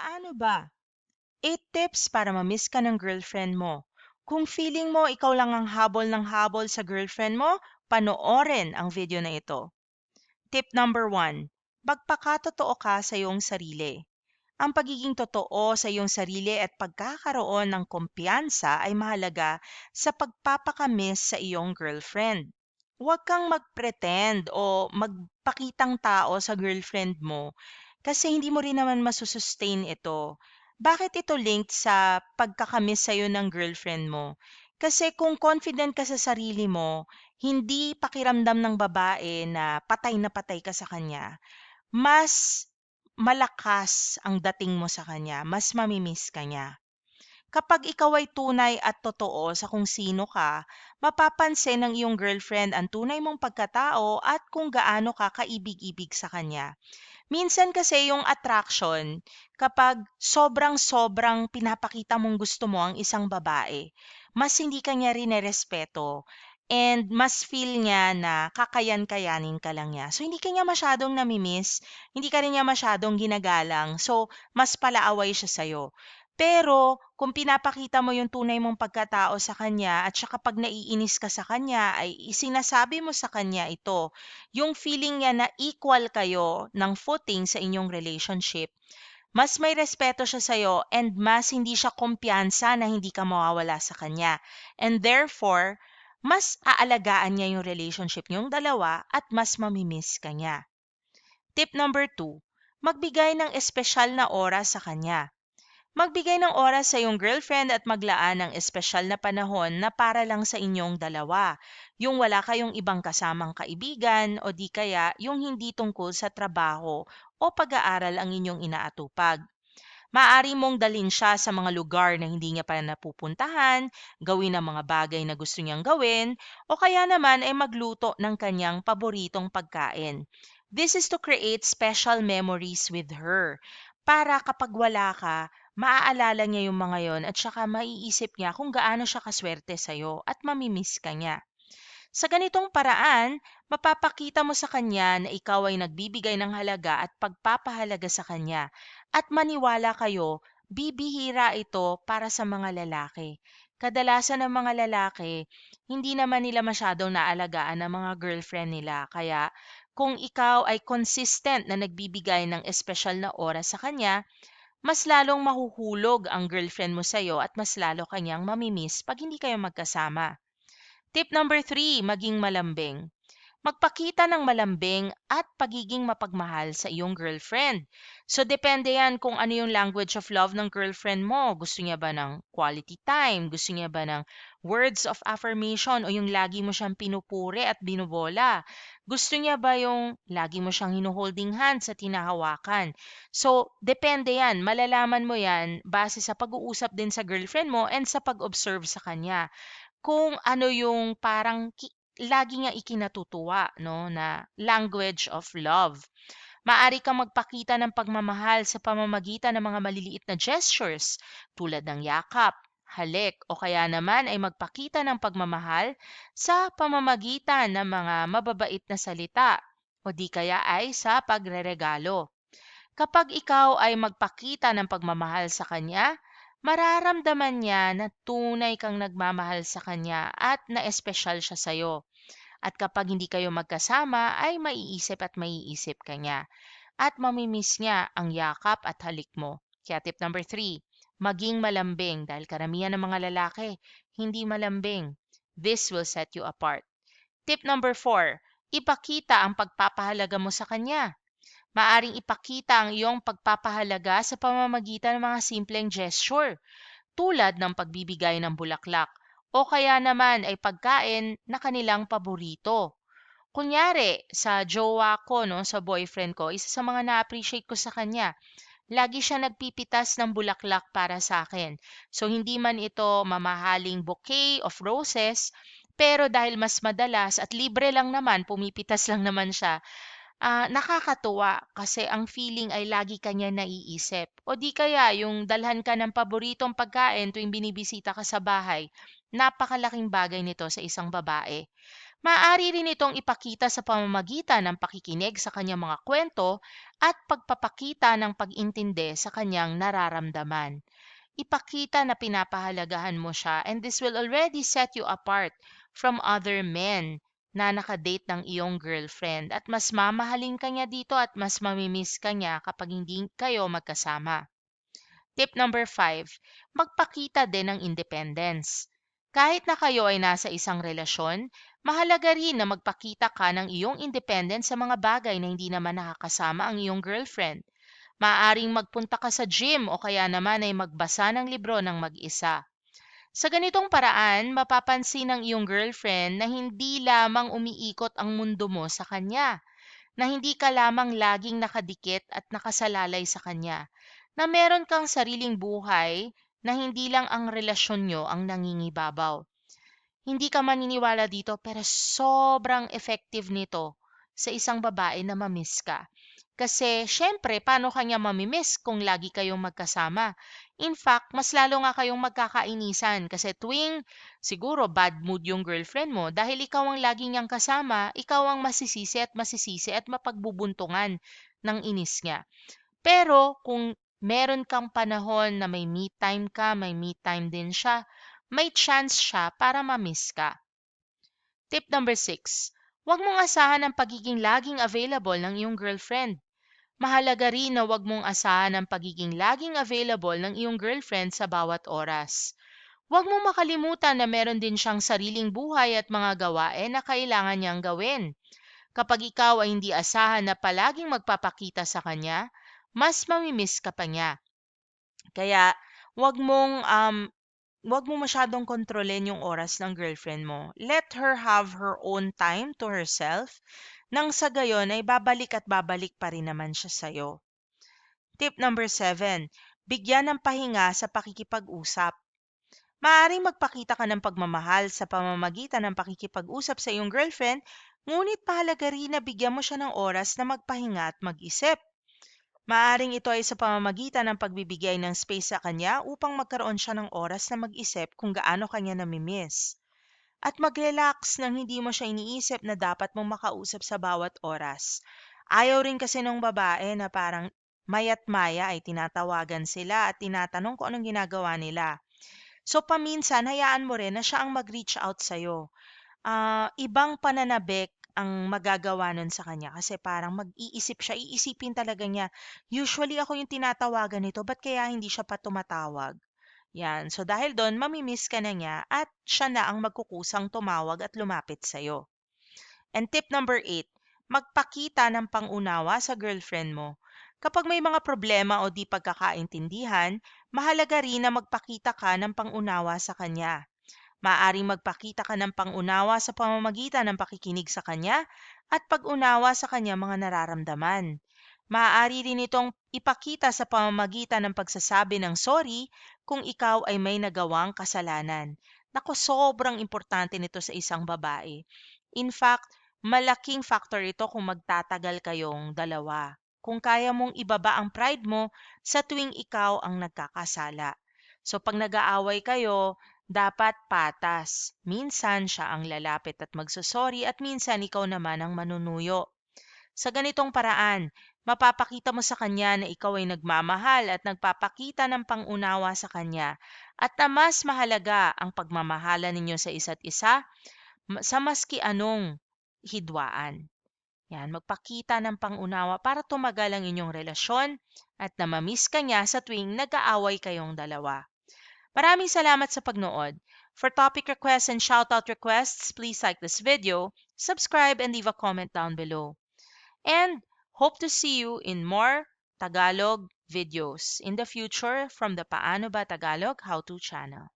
Paano ba? 8 tips para ma-miss ka ng girlfriend mo. Kung feeling mo ikaw lang ang habol ng habol sa girlfriend mo, panoorin ang video na ito. Tip number 1, magpakatotoo ka sa iyong sarili. Ang pagiging totoo sa iyong sarili at pagkakaroon ng kumpiyansa ay mahalaga sa pagpapakamiss sa iyong girlfriend. Huwag kang mag-pretend o magpakitang tao sa girlfriend mo kasi hindi mo rin naman masusustain ito. Bakit ito linked sa pagkakamiss sa'yo ng girlfriend mo? Kasi kung confident ka sa sarili mo, hindi pakiramdam ng babae na patay ka sa kanya, mas malakas ang dating mo sa kanya, mas mamimiss ka niya. Kapag ikaw ay tunay at totoo sa kung sino ka, mapapansin ng iyong girlfriend ang tunay mong pagkatao at kung gaano ka kaibig-ibig sa kanya. Minsan kasi yung attraction, kapag sobrang-sobrang pinapakita mong gusto mo ang isang babae, mas hindi ka niya rinerespeto and mas feel niya na kakayan-kayanin ka lang niya. So, hindi ka niya masyadong namimiss, hindi ka rin niya masyadong ginagalang. So, mas palaaway siya sa'yo. Pero, kung pinapakita mo yung tunay mong pagkatao sa kanya at saka pag naiinis ka sa kanya ay isinasabi mo sa kanya ito, yung feeling niya na equal kayo ng footing sa inyong relationship, mas may respeto siya sa'yo and mas hindi siya kumpiyansa na hindi ka mawawala sa kanya. And therefore, mas aalagaan niya yung relationship niyong dalawa at mas mamimiss ka niya. Tip number 2, magbigay ng espesyal na oras sa kanya. Magbigay ng oras sa iyong girlfriend at maglaan ng espesyal na panahon na para lang sa inyong dalawa. Yung wala kayong ibang kasamang kaibigan o di kaya yung hindi tungkol sa trabaho o pag-aaral ang inyong inaatupag. Maaari mong dalhin siya sa mga lugar na hindi niya pa napupuntahan, gawin ang mga bagay na gusto niyang gawin, o kaya naman ay magluto ng kanyang paboritong pagkain. This is to create special memories with her. Para kapag wala ka, maaalala niya yung mga yon at saka maiisip niya kung gaano siya kaswerte sa'yo at mamimiss ka niya. Sa ganitong paraan, mapapakita mo sa kanya na ikaw ay nagbibigay ng halaga at pagpapahalaga sa kanya. At maniwala kayo, bibihira ito para sa mga lalaki. Kadalasan ng mga lalaki, hindi naman nila masyadong naalagaan ang mga girlfriend nila. Kaya kung ikaw ay consistent na nagbibigay ng espesyal na oras sa kanya, mas lalong mahuhulog ang girlfriend mo sa'yo at mas lalo kanyang mamimiss pag hindi kayo magkasama. Tip number 3, maging malambing. Magpakita ng malambing at pagiging mapagmahal sa iyong girlfriend. So, depende yan kung ano yung language of love ng girlfriend mo. Gusto niya ba ng quality time? Gusto niya ba ng words of affirmation o yung lagi mo siyang pinupuri at binubola? Gusto niya ba yung lagi mo siyang hinuholding hands at hinahawakan? So, depende yan. Malalaman mo yan base sa pag-uusap din sa girlfriend mo and sa pag-observe sa kanya kung ano yung parang lagi niya ikinatutuwa 'no, na language of love. Maaari kang magpakita ng pagmamahal sa pamamagitan ng mga maliliit na gestures tulad ng yakap, halik o kaya naman ay magpakita ng pagmamahal sa pamamagitan ng mga mababait na salita o di kaya ay sa pagreregalo. Kapag ikaw ay magpakita ng pagmamahal sa kanya, mararamdaman niya na tunay kang nagmamahal sa kanya at na-espesyal siya sa'yo. At kapag hindi kayo magkasama, ay maiisip ka niya. At mamimiss niya ang yakap at halik mo. Kaya tip number 3, maging malambing dahil karamihan ng mga lalaki, hindi malambing. This will set you apart. Tip number 4, ipakita ang pagpapahalaga mo sa kanya. Maaring ipakita ang iyong pagpapahalaga sa pamamagitan ng mga simpleng gesture tulad ng pagbibigay ng bulaklak o kaya naman ay pagkain na kanilang paborito. Kunyari, sa jowa ko, no, sa boyfriend ko, isa sa mga na-appreciate ko sa kanya, lagi siya nagpipitas ng bulaklak para sa akin. So, hindi man ito mamahaling bouquet of roses, pero dahil mas madalas at libre lang naman, pumipitas lang naman siya, nakakatuwa kasi ang feeling ay lagi ka niya naiisip. O di kaya yung dalhan ka ng paboritong pagkain tuwing binibisita ka sa bahay. Napakalaking bagay nito sa isang babae. Maaari rin itong ipakita sa pamamagitan ng pakikinig sa kanyang mga kwento at pagpapakita ng pag-intindi sa kanyang nararamdaman. Ipakita na pinapahalagahan mo siya, and this will already set you apart from other men na nakadate ng iyong girlfriend, at mas mamahalin ka niya dito at mas mamimiss ka niya kapag hindi kayo magkasama. Tip number 5, magpakita din ng independence. Kahit na kayo ay nasa isang relasyon, mahalaga rin na magpakita ka ng iyong independence sa mga bagay na hindi naman nakakasama ang iyong girlfriend. Maaaring magpunta ka sa gym o kaya naman ay magbasa ng libro ng mag-isa. Sa ganitong paraan, mapapansin ng iyong girlfriend na hindi lamang umiikot ang mundo mo sa kanya, na hindi ka lamang laging nakadikit at nakasalalay sa kanya, na meron kang sariling buhay na hindi lang ang relasyon nyo ang nangingibabaw. Hindi ka maniniwala dito pero sobrang effective nito sa isang babae na mamiss ka. Kasi syempre, paano kanya mamimiss kung lagi kayong magkasama? In fact, mas lalo nga kayong magkakainisan kasi tuwing siguro bad mood yung girlfriend mo dahil ikaw ang lagi niyang kasama, ikaw ang masisisi at mapagbubuntungan ng inis niya. Pero kung meron kang panahon na may me time ka, may me time din siya, may chance siya para ma-miss ka. Tip number 6, huwag mong asahan ang pagiging laging available ng iyong girlfriend. Mahalaga rin na huwag mong asahan ang pagiging laging available ng iyong girlfriend sa bawat oras. Huwag mong makalimutan na meron din siyang sariling buhay at mga gawain na kailangan niyang gawin. Kapag ikaw ay hindi asahan na palaging magpapakita sa kanya, mas mamimiss ka pa niya. Kaya, wag mong um, wag mo masyadong kontrolin yung oras ng girlfriend mo. Let her have her own time to herself. Nang sa gayon ay babalik at babalik pa rin naman siya sa'yo. Tip number 7, bigyan ng pahinga sa pakikipag-usap. Maaaring magpakita ka ng pagmamahal sa pamamagitan ng pakikipag-usap sa iyong girlfriend, ngunit mahalaga rin na bigyan mo siya ng oras na magpahinga at mag-isip. Maaaring ito ay sa pamamagitan ng pagbibigay ng space sa kanya upang magkaroon siya ng oras na mag-isip kung gaano kanya namimiss. At mag-relax nang hindi mo siya iniisip na dapat mong makausap sa bawat oras. Ayaw rin kasi ng babae na parang mayat maya ay tinatawagan sila at tinatanong kung anong ginagawa nila. So paminsan, hayaan mo rin na siya ang mag-reach out sa'yo. Ibang pananabik ang magagawa nun sa kanya kasi parang mag-iisip siya, iisipin talaga niya, usually ako yung tinatawagan nito, ba't kaya hindi siya pa tumatawag? Yan. So dahil doon, mamimiss ka na niya at siya na ang magkukusang tumawag at lumapit sa'yo. And tip number 8, magpakita ng pangunawa sa girlfriend mo. Kapag may mga problema o di pagkakaintindihan, mahalaga rin na magpakita ka ng pangunawa sa kanya. Maaaring magpakita ka ng pangunawa sa pamamagitan ng pakikinig sa kanya at pag-unawa sa kanyang mga nararamdaman. Maaari rin itong ipakita sa pamamagitan ng pagsasabi ng sorry kung ikaw ay may nagawang kasalanan. Naku, sobrang importante nito sa isang babae. In fact, malaking factor ito kung magtatagal kayong dalawa. Kung kaya mong ibaba ang pride mo sa tuwing ikaw ang nagkakasala. So pag nag-aaway kayo, dapat patas. Minsan siya ang lalapit at magsusori at minsan ikaw naman ang manunuyo. Sa ganitong paraan, mapapakita mo sa kanya na ikaw ay nagmamahal at nagpapakita ng pangunawa sa kanya at na mas mahalaga ang pagmamahala ninyo sa isa't isa sa maski anong hidwaan. Yan, magpakita ng pangunawa para tumagal ang inyong relasyon at namamiss ka niya sa tuwing nag-aaway kayong dalawa. Maraming salamat sa pagnood. For topic requests and shoutout requests, please like this video, subscribe, and leave a comment down below. And hope to see you in more Tagalog videos in the future from the Paano Ba Tagalog How To channel.